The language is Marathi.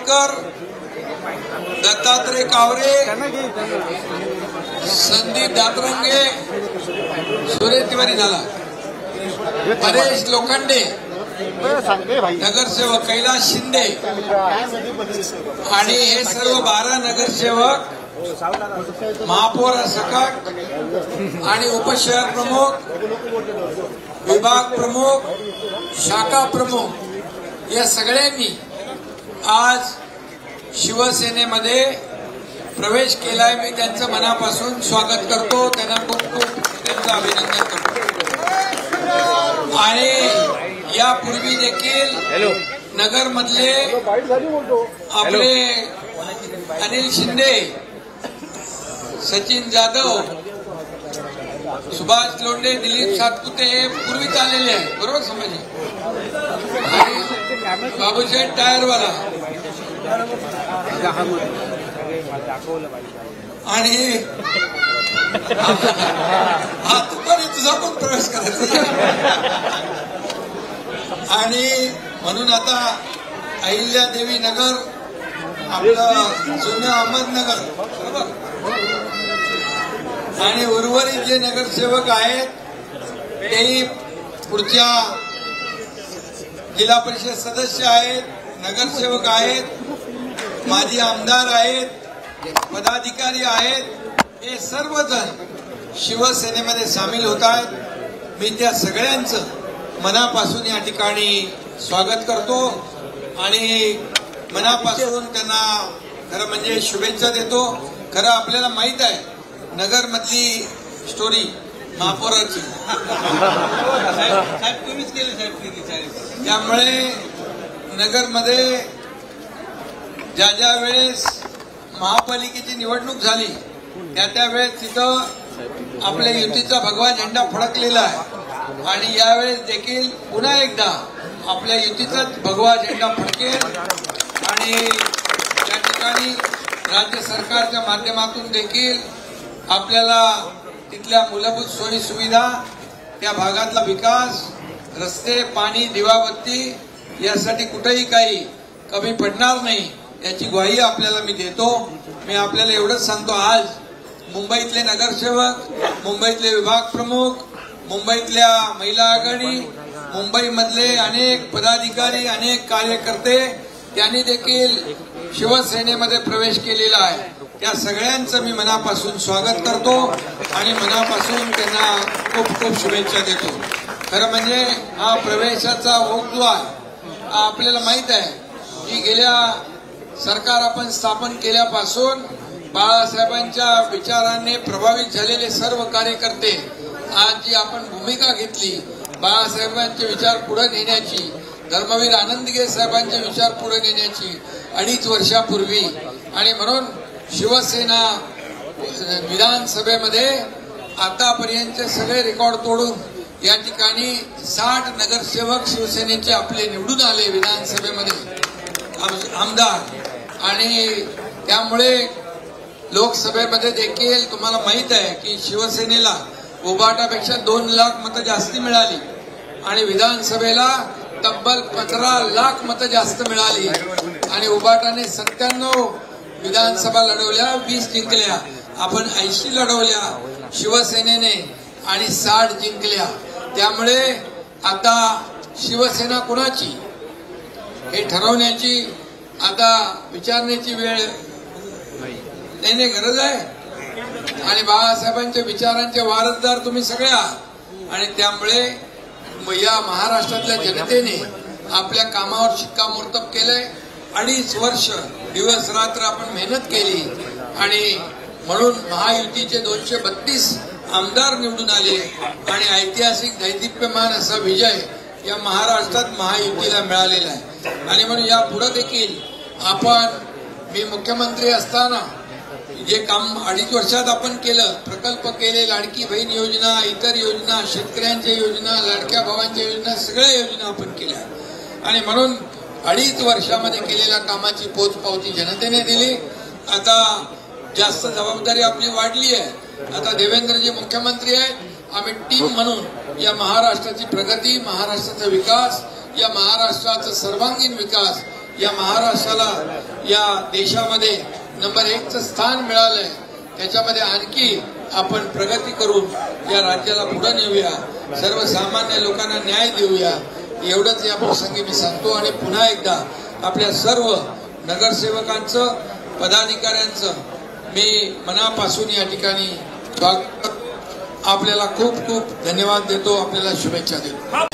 आंबेडकर, दत्तात्रय कावरे, संदीप दातरंगे, सुरेश तिवारी झाला, परेश लोखंडे, नगरसेवक कैलास शिंदे आणि हे सर्व 12 नगरसेवक, महापौर सकट आणि उपशहर प्रमुख, विभाग प्रमुख, शाखा प्रमुख या सगळ्यांनी आज शिवसेनेमध्ये प्रवेश केलाय. मी त्यांचं मनापासून स्वागत करतो, त्यांना खूप खूप त्यांचं अभिनंदन करतो. आणि यापूर्वी देखील नगरमधले आपले अनिल शिंदे, सचिन जाधव, सुभाष लोंढे, दिलीप सातपुते हे पूर्वीच आलेले आहेत, बरोबर समजले. आणि बाबूशेठ टायरवाला आणि हा दुपारी तुझा पण प्रवेश करायचा. आणि म्हणून आता अहिल्यादेवी नगर, आपलं जुनं अहमदनगर, बरोबर, आणि उर्वरित जे नगरसेवक आहेत तेही पुढच्या जिल्हा परिषद सदस्य आहेत, नगरसेवक आहेत, माजी आमदार आहेत, पदाधिकारी आहेत, हे सर्वजण शिवसेनेमध्ये सामील होत आहेत. मी त्या सगळ्यांचं मनापासून या ठिकाणी स्वागत करतो आणि मनापासून त्यांना खरं म्हणजे शुभेच्छा देतो. खरं आपल्याला माहित आहे नगर मधली स्टोरी महापौराची, त्यामुळे नगरमध्ये ज्या वेळेस महापालिकेची निवडणूक झाली त्या वेळेस तिथं आपल्या युतीचा भगवा झेंडा फडकलेला आहे आणि यावेळेस देखील पुन्हा एकदा आपल्या युतीचाच भगवा झेंडा फडकेल आणि या ठिकाणी राज्य सरकारच्या माध्यमातून देखील आपल्याला तिथल्या मूलभूत सोयी सुविधा, त्या भागातला विकास, रस्ते, पाणी, दिवाबत्ती यासाठी कुठेही काही कमी पडणार नाही याची ग्वाही आपल्याला मी देतो. मी आपल्याला एवढंच सांगतो, आज मुंबईतले नगरसेवक, मुंबईतले विभाग प्रमुख, मुंबईतल्या महिला आघाडी, मुंबईमधले अनेक पदाधिकारी, अनेक कार्यकर्ते त्यांनी देखील शिवसेनेमध्ये प्रवेश केलेला आहे. त्या सगळ्यांचं मी मनापासून स्वागत करतो आणि मनापासून त्यांना खूप खूप शुभेच्छा देतो. खरं म्हणजे हा प्रवेशाचा ओघ जो आहे आपल्याला माहित आहे की गेल्या सरकार आपण स्थापन केल्यापासून बाळासाहेबांच्या विचारांनी प्रभावित झालेले सर्व कार्यकर्ते आज जी आपण भूमिका घेतली बाळासाहेबांचे विचार पुढे नेण्याची, धर्मवीर आनंदगे साहेबांचे विचार पुढे नेण्याची 2.5 वर्षापूर्वी, आणि म्हणून शिवसेना विधानसभेमध्ये आतापर्यंतचे सगळे रेकॉर्ड तोडून या ठिकाणी 60 नगरसेवक शिवसेनेचे आपले निवडून आले विधानसभेमध्ये आमदार. आणि त्यामुळे लोकसभेमध्ये देखील तुम्हाला माहित आहे की शिवसेनेला उभाटापेक्षा 2 लाख मतं जास्ती मिळाली आणि विधानसभेला तब्बल 15 लाख मतं जास्त मिळाली आणि उभाटाने 97 विधानसभा लढवल्या, 20 जिंकल्या. आपण 80 लढवल्या शिवसेनेने आणि 60 जिंकल्या. त्यामुळे आता शिवसेना कुणाची हे ठरवण्याची आता विचारण्याची वेळ नाही, गरज आहे. आणि बाळासाहेबांच्या विचारांचे वारसदार तुम्ही सगळे आहात आणि त्यामुळे या महाराष्ट्रातल्या जनतेने आपल्या कामावर शिक्कामोर्तब केलंय. 2.5 वर्ष दिवस रात्र आपण मेहनत केली आणि म्हणून महायुतीचे 232 आमदार निवडून आले आणि ऐतिहासिक दैदिप्यमान असा विजय या महाराष्ट्रात महायुतीला मिळालेला आहे. आणि म्हणून यापुढे देखील आपण, मी मुख्यमंत्री असताना जे काम 2.5 वर्षात आपण केलं, प्रकल्प केले, लाडकी बहीण योजना, इतर योजना, शेतकऱ्यांच्या योजना, लाडक्या भावांच्या योजना, सगळ्या योजना आपण केल्या. आणि म्हणून 2.5 वर्षामध्ये केलेल्या कामाची पोचपावती जनतेने दिली. आता जास्त जबाबदारी आपली वाढली आहे. आता देवेंद्रजी मुख्यमंत्री आहेत, आम्ही टीम म्हणून या महाराष्ट्राची प्रगती, महाराष्ट्राचा विकास, या महाराष्ट्राचा सर्वांगीण विकास या महाराष्ट्राला या देशामध्ये नंबर 1चं स्थान मिळालंय, त्याच्यामध्ये आणखी आपण प्रगती करून या राज्याला पुढे नेऊया, सर्वसामान्य लोकांना न्याय देऊया, एवढंच या प्रसंगी मी सांगतो. आणि पुन्हा एकदा आपल्या सर्व नगरसेवकांचं, पदाधिकाऱ्यांचं मी मनापासून या ठिकाणी आपल्याला खूप खूप धन्यवाद देतो, आपल्याला शुभेच्छा देतो.